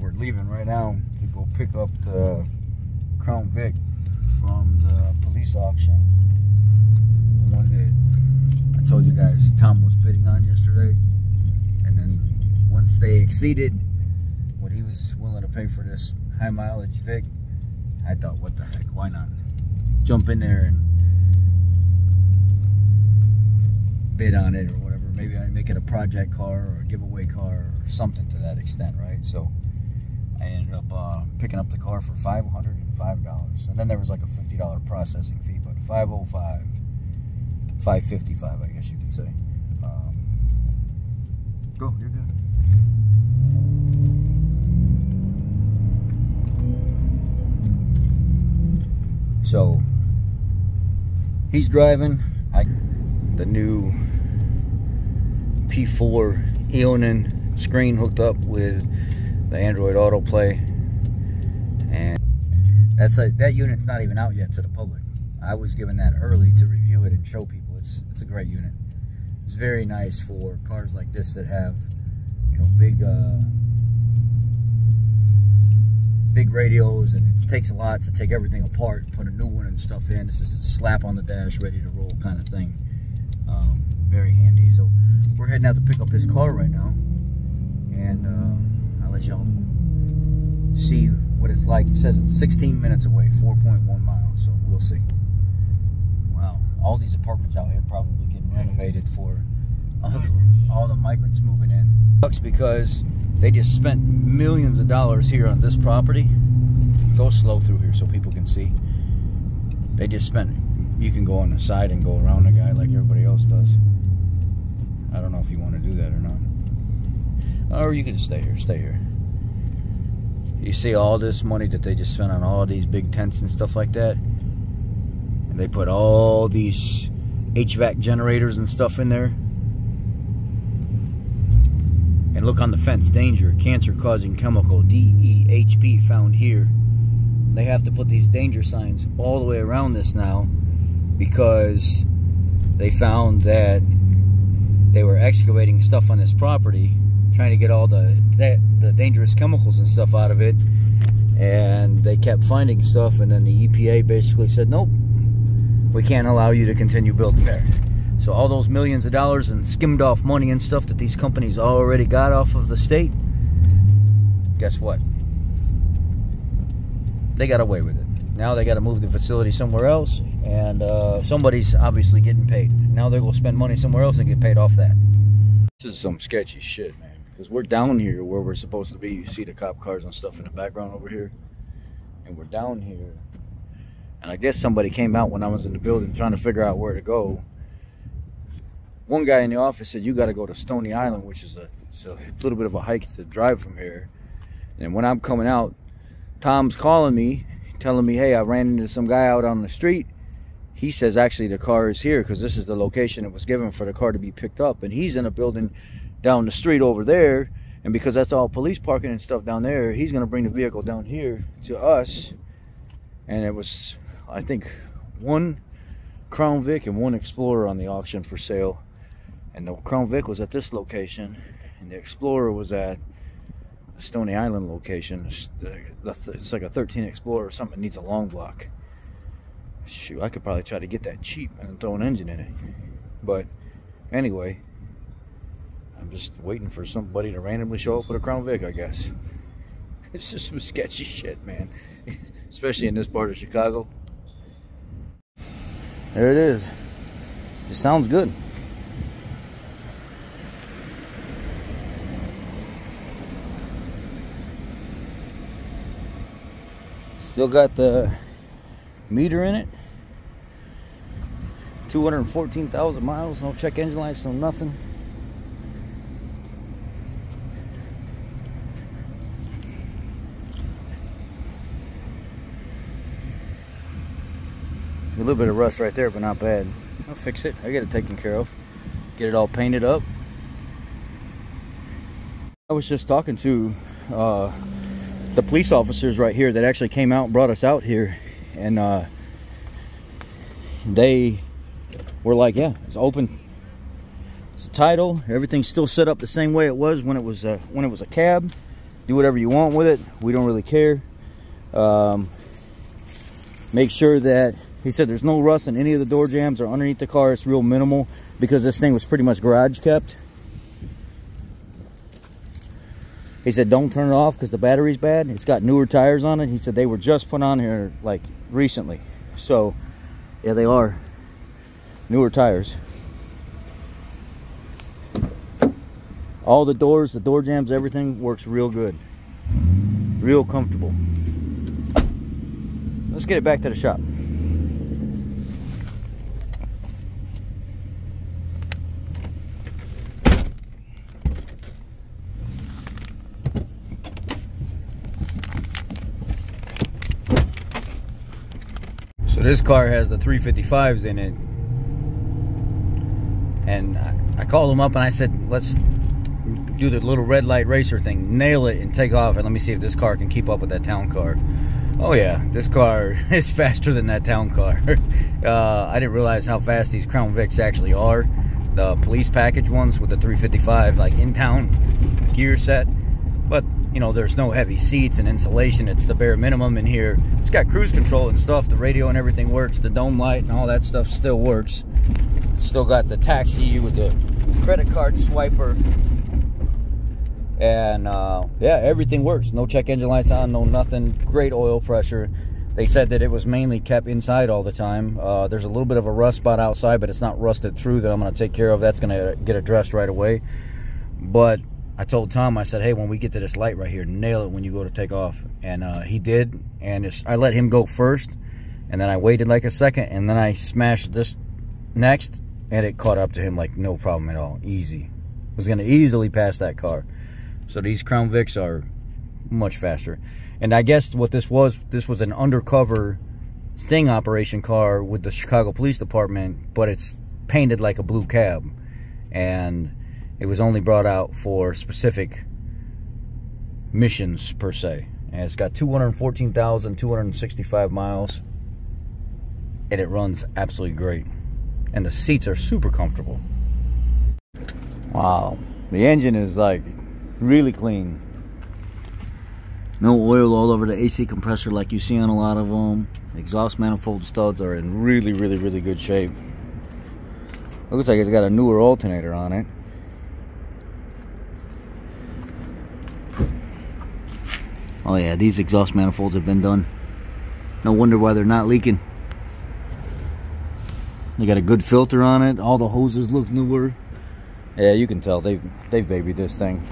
we're leaving right now to go pick up the Crown Vic from the police auction. The one that I told you guys Tom was bidding on yesterday. And then once they exceeded what he was willing to pay for this high mileage Vic, I thought, what the heck, why not jump in there and bid on it or whatever. Maybe I make it a project car or a giveaway car or something to that extent, right? So I ended up picking up the car for $505, and then there was like a $50 processing fee, but $505, $555, I guess you could say. Go, you're good. So he's driving the new P4 Eonin screen hooked up with the Android Autoplay, and that unit's not even out yet to the public. I was given that early to review it and show people. It's a great unit. It's very nice for cars like this that have, you know, big radios, and it takes a lot to take everything apart, put a new one and stuff in. It's just a slap on the dash, ready to roll kind of thing. Very handy. So we're heading out to pick up this car right now, and I'll let y'all see what it's like. It says it's 16 minutes away, 4.1 miles, so we'll see. Wow, all these apartments out here probably getting renovated for all the migrants moving in. Sucks because they just spent millions of dollars here on this property. Go slow through here so people can see. They just spent, you can go on the side and go around the guy like everybody else does. I don't know if you want to do that or not. Or you can just stay here, stay here. You see all this money that they just spent on all these big tents and stuff like that? And they put all these HVAC generators and stuff in there. And look on the fence, danger, cancer-causing chemical, DEHP found here. They have to put these danger signs all the way around this now because they found that they were excavating stuff on this property, trying to get all the dangerous chemicals and stuff out of it, and they kept finding stuff, and then the EPA basically said, nope, we can't allow you to continue building there. So all those millions of dollars and skimmed off money and stuff that these companies already got off of the state, guess what? They got away with it. Now they got to move the facility somewhere else, and somebody's obviously getting paid. Now they're going to spend money somewhere else and get paid off that. This is some sketchy shit, man. Because we're down here where we're supposed to be. You see the cop cars and stuff in the background over here. And we're down here. And I guess somebody came out when I was in the building trying to figure out where to go. One guy in the office said, you got to go to Stony Island, which is a little bit of a hike to drive from here. And when I'm coming out, Tom's calling me, telling me, hey, I ran into some guy out on the street. He says actually the car is here because this is the location it was given for the car to be picked up. And he's in a building down the street over there. And because that's all police parking and stuff down there, he's going to bring the vehicle down here to us. And it was, I think, one Crown Vic and one Explorer on the auction for sale. And the Crown Vic was at this location, and the Explorer was at the Stony Island location. It's like a 13 Explorer or something. It needs a long block. Shoot, I could probably try to get that cheap and throw an engine in it. But anyway, I'm just waiting for somebody to randomly show up with a Crown Vic, I guess. It's just some sketchy shit, man. Especially in this part of Chicago. There it is. It sounds good. Still got the meter in it. 214,000 miles. No check engine lights, no nothing. A little bit of rust right there, but not bad. I'll fix it. I get it taken care of. Get it all painted up. I was just talking to the police officers right here that actually came out and brought us out here, and they were like, yeah, it's open, it's a title, everything's still set up the same way it was when it was a cab. Do whatever you want with it. We don't really care. Make sure that, he said there's no rust in any of the door jambs or underneath the car. It's real minimal because this thing was pretty much garage kept. He said don't turn it off because the battery's bad. It's got newer tires on it. He said they were just put on here like recently. So yeah, they are newer tires. All the doors, the door jambs, everything works real good. Real comfortable. Let's get it back to the shop. So this car has the 355s in it. And I called him up and I said, let's do the little red light racer thing. Nail it and take off and let me see if this car can keep up with that town car. Oh yeah, this car is faster than that town car. I didn't realize how fast these Crown Vics actually are. The police package ones with the 355, like in-town gear set. But, you know, there's no heavy seats and insulation. It's the bare minimum in here. It's got cruise control and stuff. The radio and everything works. The dome light and all that stuff still works. It's still got the taxi with the credit card swiper. And yeah, everything works. No check engine lights on, no nothing. Great oil pressure. They said that it was mainly kept inside all the time. There's a little bit of a rust spot outside, but it's not rusted through that I'm going to take care of. That's going to get addressed right away. But I told Tom, I said, hey, when we get to this light right here, nail it when you go to take off. And he did. And I let him go first. And then I waited like a second. And then I smashed this next. And it caught up to him like no problem at all. Easy. Was going to easily pass that car. So these Crown Vics are much faster. And I guess what this was an undercover sting operation car with the Chicago Police Department, but it's painted like a blue cab. And it was only brought out for specific missions, per se. And it's got 214,265 miles. And it runs absolutely great. And the seats are super comfortable. Wow. The engine is like really clean. No oil all over the AC compressor like you see on a lot of them. Exhaust manifold studs are in really, really, really good shape. Looks like it's got a newer alternator on it. Oh yeah, these exhaust manifolds have been done. No wonder why they're not leaking. They got a good filter on it. All the hoses look newer. Yeah, you can tell they've babied this thing.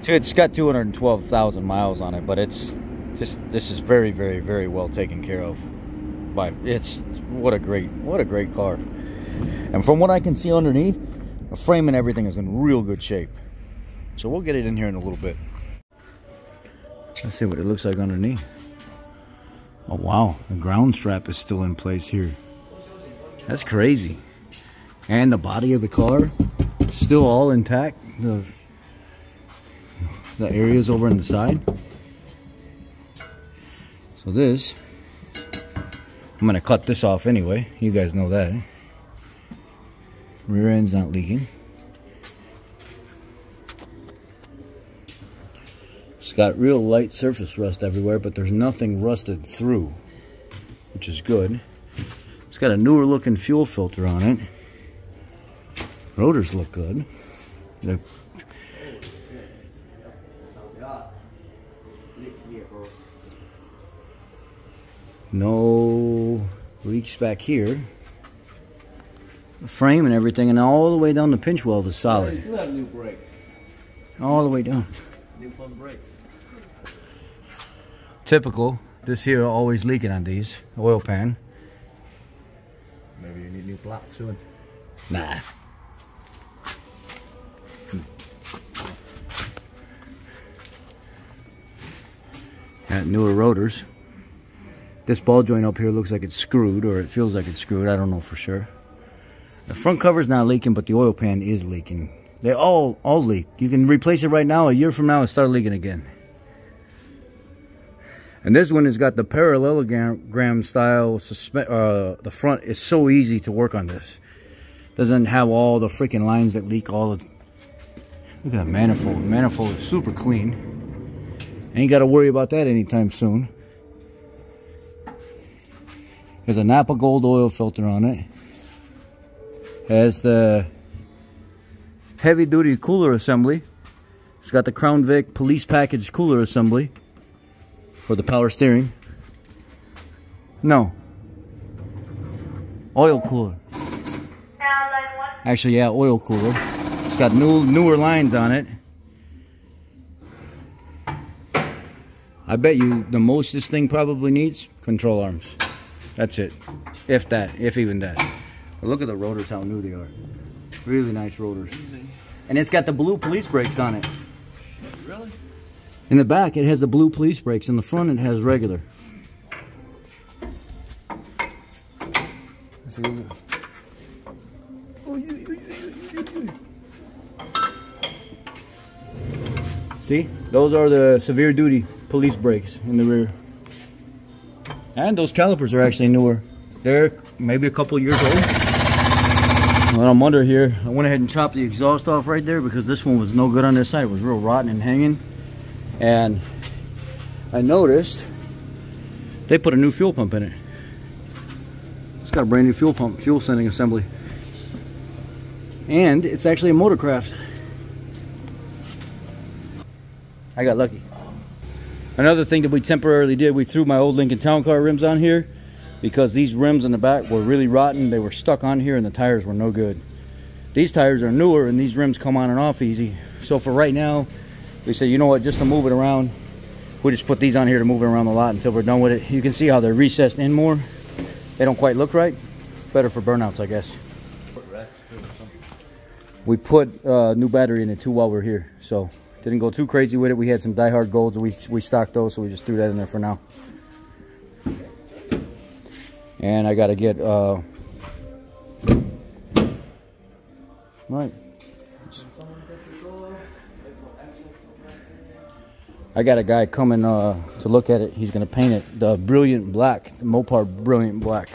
It's got 212,000 miles on it, but this is very, very, very well taken care of. But what a great car. And from what I can see underneath, the frame and everything is in real good shape. So we'll get it in here in a little bit. Let's see what it looks like underneath. Oh wow, the ground strap is still in place here. That's crazy. And the body of the car still all intact. The areas over on the side. So this, I'm gonna cut this off anyway. You guys know that. Rear end's not leaking. It's got real light surface rust everywhere, but there's nothing rusted through, which is good. It's got a newer looking fuel filter on it. Rotors look good. No leaks back here. The frame and everything, and all the way down the pinch weld is solid. They do have new brakes. All the way down. New front brakes. Typical. This here always leaking on these. Oil pan. Maybe you need new block soon. Nah. Got newer rotors. This ball joint up here looks like it's screwed, or it feels like it's screwed. I don't know for sure. The front cover's not leaking, but the oil pan is leaking. They all leak. You can replace it right now. A year from now, it'll start leaking again. And this one has got the parallelogram style. The front is so easy to work on this. Doesn't have all the freaking lines that leak all the... Look at that manifold. The manifold is super clean. Ain't got to worry about that anytime soon. There's a Napa Gold oil filter on it. Has the heavy duty cooler assembly. It's got the Crown Vic police package cooler assembly for the power steering. No. Oil cooler. Actually, yeah, oil cooler. It's got newer lines on it. I bet you the most this thing probably needs, control arms. That's it. If that, if even that. But look at the rotors, how new they are. Really nice rotors. And it's got the blue police brakes on it. Really? In the back, it has the blue police brakes. In the front, it has regular. See? Those are the severe duty police brakes in the rear. And those calipers are actually newer. They're maybe a couple years old. Well, I'm under here. I went ahead and chopped the exhaust off right there because this one was no good on this side. It was real rotten and hanging. And I noticed they put a new fuel pump in it. It's got a brand new fuel pump, fuel sending assembly. And it's actually a Motorcraft. I got lucky. Another thing that we temporarily did, we threw my old Lincoln Town Car rims on here because these rims in the back were really rotten. They were stuck on here and the tires were no good. These tires are newer and these rims come on and off easy. So for right now, we said, you know what, just to move it around, we just put these on here to move it around the lot until we're done with it. You can see how they're recessed in more. They don't quite look right. Better for burnouts, I guess. We put a new battery in it too while we're here, so didn't go too crazy with it. We had some Die Hard Golds, we stocked those, so we just threw that in there for now. And I gotta get right. I got a guy coming to look at it. He's gonna paint it the Brilliant Black, the Mopar Brilliant Black.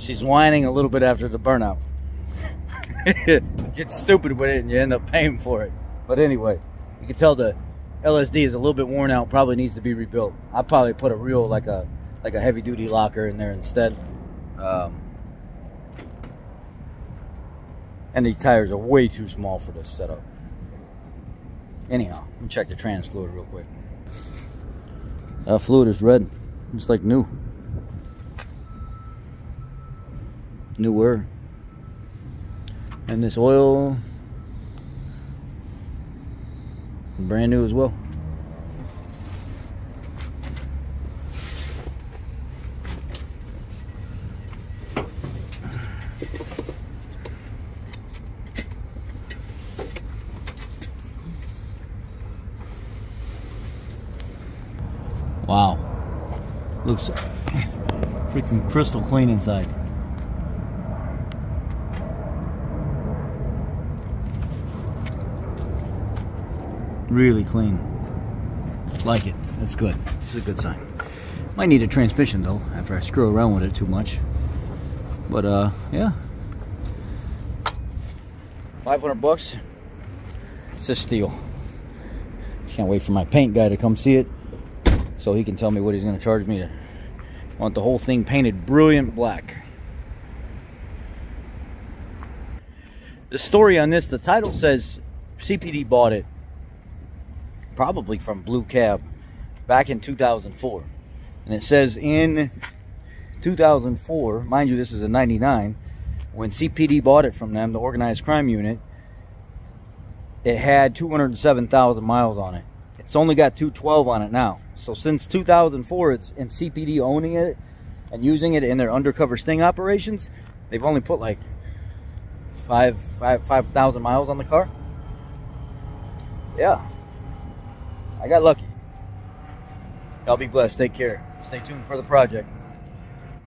She's whining a little bit after the burnout. Get stupid with it and you end up paying for it. But anyway, you can tell the LSD is a little bit worn out, probably needs to be rebuilt. I'll probably put a real, like a heavy duty locker in there instead. And these tires are way too small for this setup. Anyhow, let me check the trans fluid real quick. That fluid is red, just like new. Newer. And this oil, brand new as well. Wow, looks freaking crystal clean inside. Really clean. Like it. That's good. This is a good sign. Might need a transmission though after I screw around with it too much. But yeah. 500 bucks. It's just steel. Can't wait for my paint guy to come see it so he can tell me what he's going to charge me. I want the whole thing painted brilliant black. The story on this, the title says CPD bought it probably from Blue Cab back in 2004. And it says in 2004, mind you, this is a 99, when CPD bought it from them, the organized crime unit, it had 207,000 miles on it. It's only got 212 on it now. So since 2004, it's in CPD owning it and using it in their undercover sting operations, they've only put like 5,000 miles on the car. Yeah, I got lucky. Y'all be blessed. Take care. Stay tuned for the project.